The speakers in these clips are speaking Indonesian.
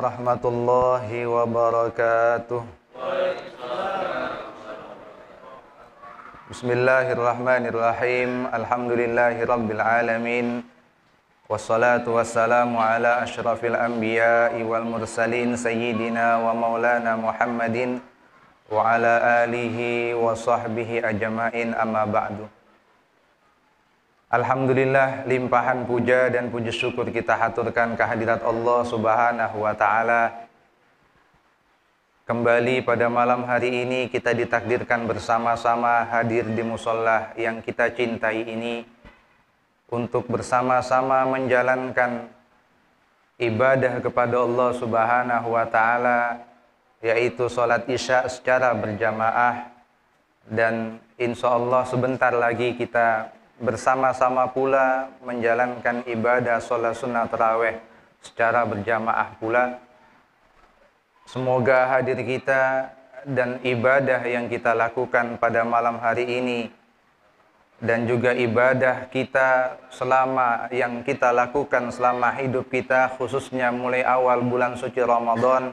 warahmatullahi wabarakatuh. Bismillahirrahmanirrahim. Alhamdulillahirabbil alamin. Wassalatu wassalamu ala asyrafil anbiya'i wal mursalin sayyidina wa maulana Muhammadin wa ala alihi wa sahbihi ajma'in, amma ba'du. Alhamdulillah, limpahan puja dan puji syukur kita haturkan kehadirat Allah Subhanahu wa ta'ala. Kembali pada malam hari ini kita ditakdirkan bersama-sama hadir di musholla yang kita cintai ini untuk bersama-sama menjalankan ibadah kepada Allah Subhanahu wa ta'ala, yaitu sholat isya secara berjamaah. Dan insya Allah sebentar lagi kita bersama-sama pula menjalankan ibadah sholat sunnah tarawih secara berjamaah pula. Semoga hadir kita dan ibadah yang kita lakukan pada malam hari ini dan juga ibadah kita yang kita lakukan selama hidup kita, khususnya mulai awal bulan suci Ramadan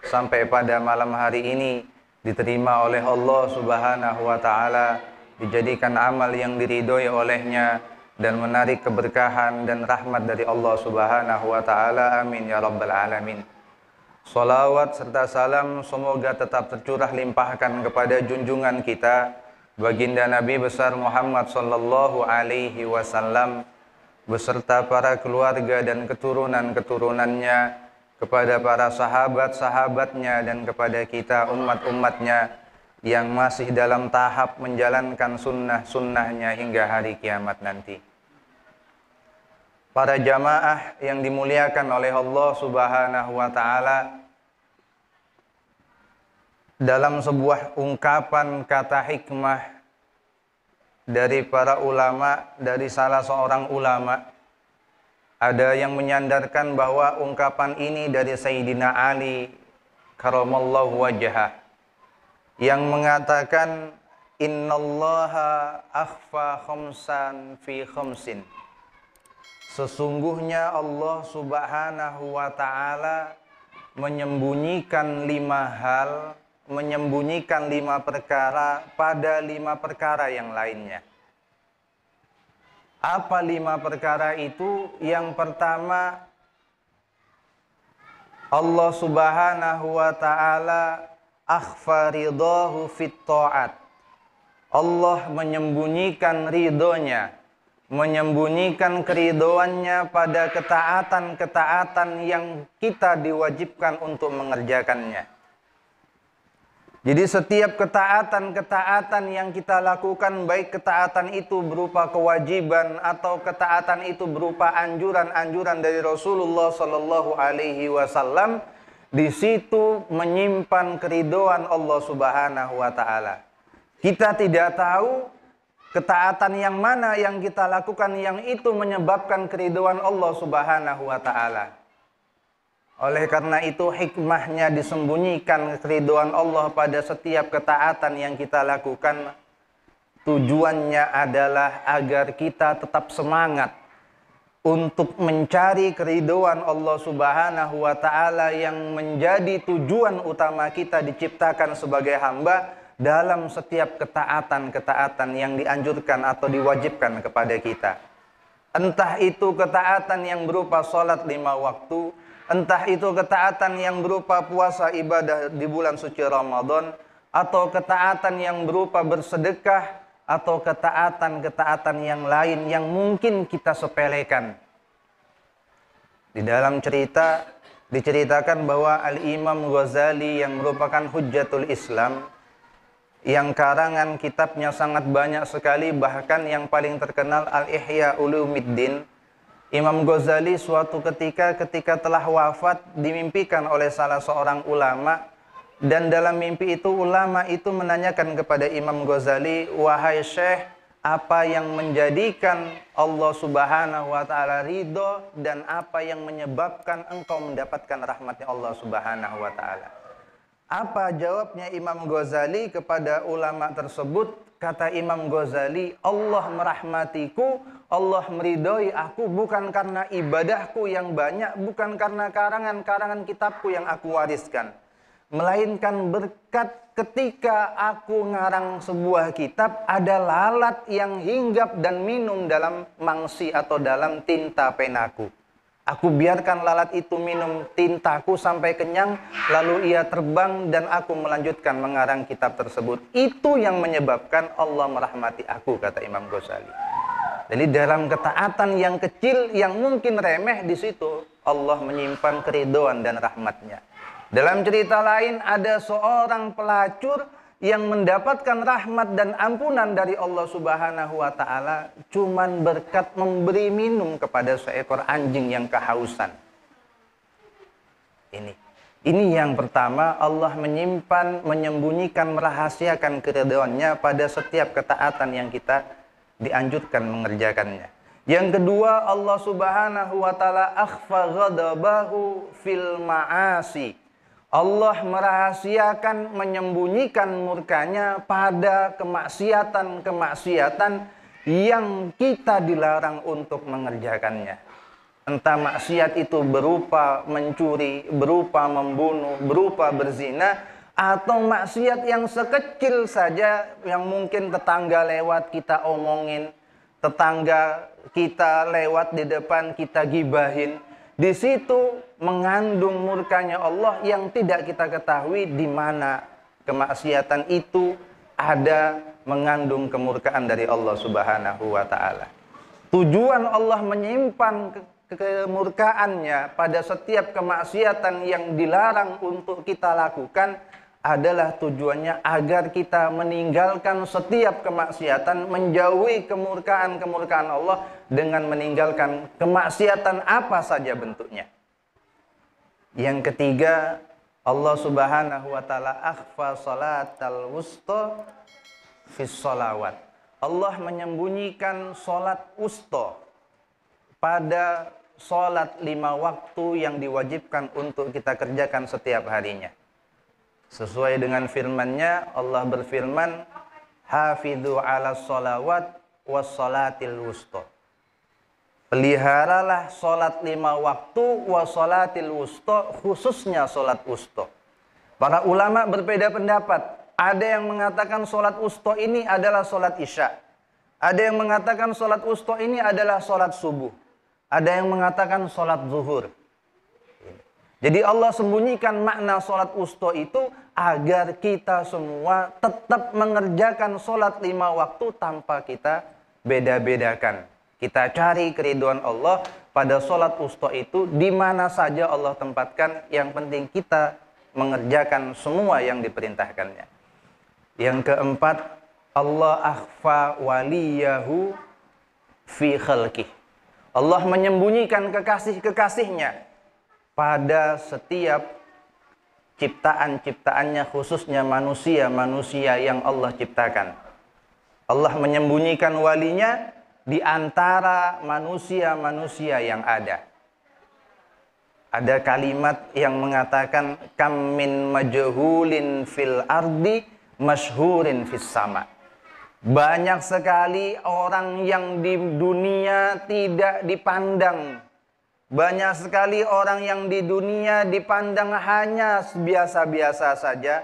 sampai pada malam hari ini, diterima oleh Allah Subhanahu wa ta'ala, dijadikan amal yang diridhoi olehnya dan menarik keberkahan dan rahmat dari Allah Subhanahu wa ta'ala. Amin ya rabbal alamin. Salawat serta salam semoga tetap tercurah limpahkan kepada junjungan kita baginda Nabi besar Muhammad sallallahu alaihi wasallam beserta para keluarga dan keturunan-keturunannya, kepada para sahabat-sahabatnya dan kepada kita umat-umatnya yang masih dalam tahap menjalankan sunnah-sunnahnya hingga hari kiamat nanti. Para jamaah yang dimuliakan oleh Allah Subhanahu wa ta'ala, dalam sebuah ungkapan kata hikmah dari para ulama, dari salah seorang ulama, ada yang menyandarkan bahwa ungkapan ini dari Sayyidina Ali karamallahu wajhah, yang mengatakan innallaha akhfa khamsan fi khamsin. Sesungguhnya Allah Subhanahu wa ta'ala menyembunyikan 5 hal, menyembunyikan 5 perkara pada 5 perkara yang lainnya. Apa 5 perkara itu? Yang pertama, Allah Subhanahu wa ta'ala akhfa ridahu fit ta'at. Allah menyembunyikan ridhonya, menyembunyikan keridoannya pada ketaatan-ketaatan yang kita diwajibkan untuk mengerjakannya. Jadi setiap ketaatan-ketaatan yang kita lakukan, baik ketaatan itu berupa kewajiban atau ketaatan itu berupa anjuran-anjuran dari Rasulullah sallallahu alaihi wasallam, di situ menyimpan keridhaan Allah Subhanahu wa ta'ala. Kita tidak tahu ketaatan yang mana yang kita lakukan yang itu menyebabkan keridhaan Allah Subhanahu wa ta'ala. Oleh karena itu hikmahnya disembunyikan keridhaan Allah pada setiap ketaatan yang kita lakukan. Tujuannya adalah agar kita tetap semangat untuk mencari keridhaan Allah Subhanahu wa ta'ala yang menjadi tujuan utama kita diciptakan sebagai hamba dalam setiap ketaatan-ketaatan yang dianjurkan atau diwajibkan kepada kita. Entah itu ketaatan yang berupa sholat 5 waktu, entah itu ketaatan yang berupa puasa ibadah di bulan suci Ramadan, atau ketaatan yang berupa bersedekah, atau ketaatan-ketaatan yang lain yang mungkin kita sepelekan. Di dalam cerita diceritakan bahwa Al-Imam Ghazali yang merupakan Hujjatul Islam, yang karangan kitabnya sangat banyak sekali, bahkan yang paling terkenal Al-Ihya Ulumuddin, Imam Ghazali suatu ketika telah wafat dimimpikan oleh salah seorang ulama, dan dalam mimpi itu ulama itu menanyakan kepada Imam Ghazali, wahai Syekh, apa yang menjadikan Allah Subhanahu wa ta'ala ridho dan apa yang menyebabkan engkau mendapatkan rahmatnya Allah Subhanahu wa ta'ala? Apa jawabnya Imam Ghazali kepada ulama tersebut? Kata Imam Ghazali, Allah merahmatiku, Allah meridhoi aku bukan karena ibadahku yang banyak, bukan karena karangan-karangan kitabku yang aku wariskan, melainkan berkat ketika aku ngarang sebuah kitab, ada lalat yang hinggap dan minum dalam mangsi atau dalam tinta penaku. Aku biarkan lalat itu minum tintaku sampai kenyang, lalu ia terbang dan aku melanjutkan mengarang kitab tersebut. Itu yang menyebabkan Allah merahmati aku, kata Imam Ghazali. Jadi dalam ketaatan yang kecil, yang mungkin remeh, di situ Allah menyimpan keridhaan dan rahmatnya. Dalam cerita lain ada seorang pelacur yang mendapatkan rahmat dan ampunan dari Allah Subhanahu wa taala cuman berkat memberi minum kepada seekor anjing yang kehausan. Ini yang pertama, Allah menyimpan, menyembunyikan, merahasiakan keridhaannya pada setiap ketaatan yang kita dianjurkan mengerjakannya. Yang kedua, Allah Subhanahu wa taala akhfa ghadabahu fil ma'asi. Allah merahasiakan, menyembunyikan murkanya pada kemaksiatan-kemaksiatan yang kita dilarang untuk mengerjakannya. Entah maksiat itu berupa mencuri, berupa membunuh, berupa berzina, atau maksiat yang sekecil saja yang mungkin tetangga lewat kita omongin, tetangga kita lewat di depan kita gibahin. Di situ mengandung murkanya Allah yang tidak kita ketahui di mana kemaksiatan itu ada mengandung kemurkaan dari Allah Subhanahu wa taala. Tujuan Allah menyimpan kemurkaannya pada setiap kemaksiatan yang dilarang untuk kita lakukan adalah tujuannya agar kita meninggalkan setiap kemaksiatan, menjauhi kemurkaan-kemurkaan Allah dengan meninggalkan kemaksiatan apa saja bentuknya. Yang ketiga, Allah Subhanahu wa taala akhfa salatal wusta fis sholawat. Allah menyembunyikan salat wusta pada salat 5 waktu yang diwajibkan untuk kita kerjakan setiap harinya. Sesuai dengan firman-Nya, Allah berfirman, "Hafidhu 'alas sholawat was sholatil wusta." Peliharalah salat 5 waktu was sholatil wusta, khususnya salat wusta. Para ulama berbeda pendapat. Ada yang mengatakan salat wusta ini adalah salat Isya. Ada yang mengatakan salat wusta ini adalah salat subuh. Ada yang mengatakan salat zuhur. Jadi Allah sembunyikan makna salat wusta itu agar kita semua tetap mengerjakan salat 5 waktu tanpa kita beda-bedakan. Kita cari keridhaan Allah pada salat wusta itu di mana saja Allah tempatkan. Yang penting kita mengerjakan semua yang diperintahkannya. Yang keempat, Allah akhfa waliyahu fi khalqih. Allah menyembunyikan kekasih-kekasihnya pada setiap ciptaan-ciptaannya, khususnya manusia-manusia yang Allah ciptakan. Allah menyembunyikan walinya di antara manusia-manusia yang ada. Ada kalimat yang mengatakan kam min majhulin fil ardi masyhurin fis sama. Banyak sekali orang yang di dunia tidak dipandang. Banyak sekali orang yang di dunia dipandang hanya biasa-biasa saja.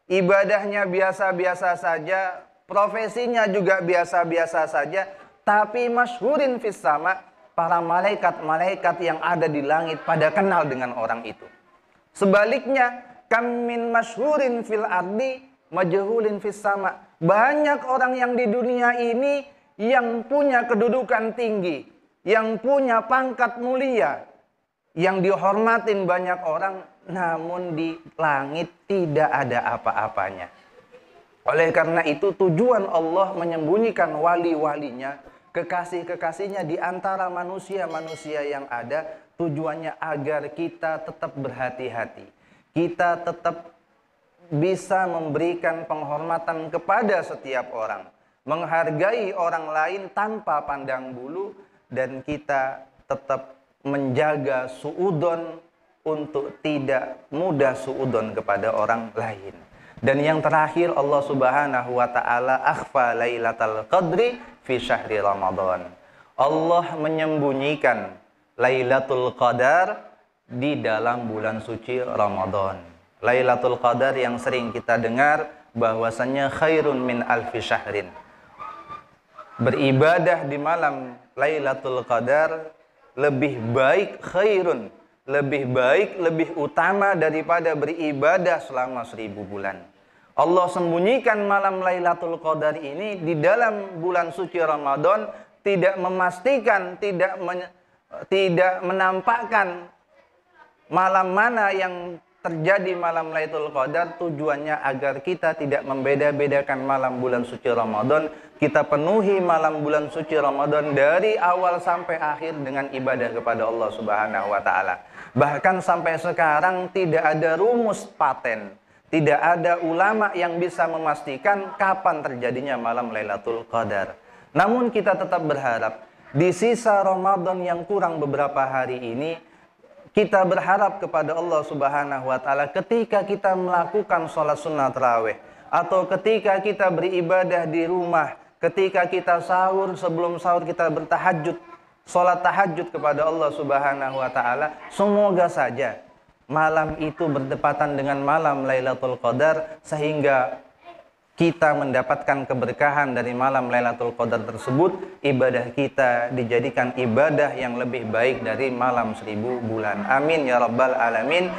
Ibadahnya biasa-biasa saja. Profesinya juga biasa-biasa saja. Tapi masyhurin fis sama, para malaikat-malaikat yang ada di langit pada kenal dengan orang itu. Sebaliknya, kam min masyhurin fil ardi majhulin fis sama. Banyak orang yang di dunia ini yang punya kedudukan tinggi, yang punya pangkat mulia, yang dihormatin banyak orang, namun di langit tidak ada apa-apanya. Oleh karena itu tujuan Allah menyembunyikan wali-walinya, kekasih-kekasihnya di antara manusia-manusia yang ada, tujuannya agar kita tetap berhati-hati. Kita tetap bisa memberikan penghormatan kepada setiap orang, menghargai orang lain tanpa pandang bulu, dan kita tetap menjaga suudon, untuk tidak mudah suudzon kepada orang lain. Dan yang terakhir, Allah Subhanahu wa taala akhfa lailatul qadri fi syahri Ramadan. Allah menyembunyikan Lailatul Qadar di dalam bulan suci Ramadan. Lailatul Qadar yang sering kita dengar bahwasannya khairun min alfi syahrin. Beribadah di malam Lailatul Qadar lebih baik, khairun, lebih baik, lebih utama daripada beribadah selama 1000 bulan. Allah sembunyikan malam Lailatul Qadar ini di dalam bulan suci Ramadan, tidak memastikan, tidak menampakkan malam mana yang terjadi malam Lailatul Qadar, tujuannya agar kita tidak membeda-bedakan malam bulan suci Ramadan. Kita penuhi malam bulan suci Ramadan dari awal sampai akhir dengan ibadah kepada Allah Subhanahu wa taala. Bahkan sampai sekarang tidak ada rumus paten, tidak ada ulama yang bisa memastikan kapan terjadinya malam Lailatul Qadar. Namun kita tetap berharap di sisa Ramadan yang kurang beberapa hari ini, kita berharap kepada Allah Subhanahu wa taala ketika kita melakukan sholat sunnah tarawih, atau ketika kita beribadah di rumah, ketika kita sahur, sebelum sahur kita bertahajud, sholat tahajud kepada Allah Subhanahu wa taala, semoga saja malam itu berdepatan dengan malam Lailatul Qadar, sehingga kita mendapatkan keberkahan dari malam Lailatul Qadar tersebut. Ibadah kita dijadikan ibadah yang lebih baik dari malam 1000 bulan. Amin ya rabbal alamin.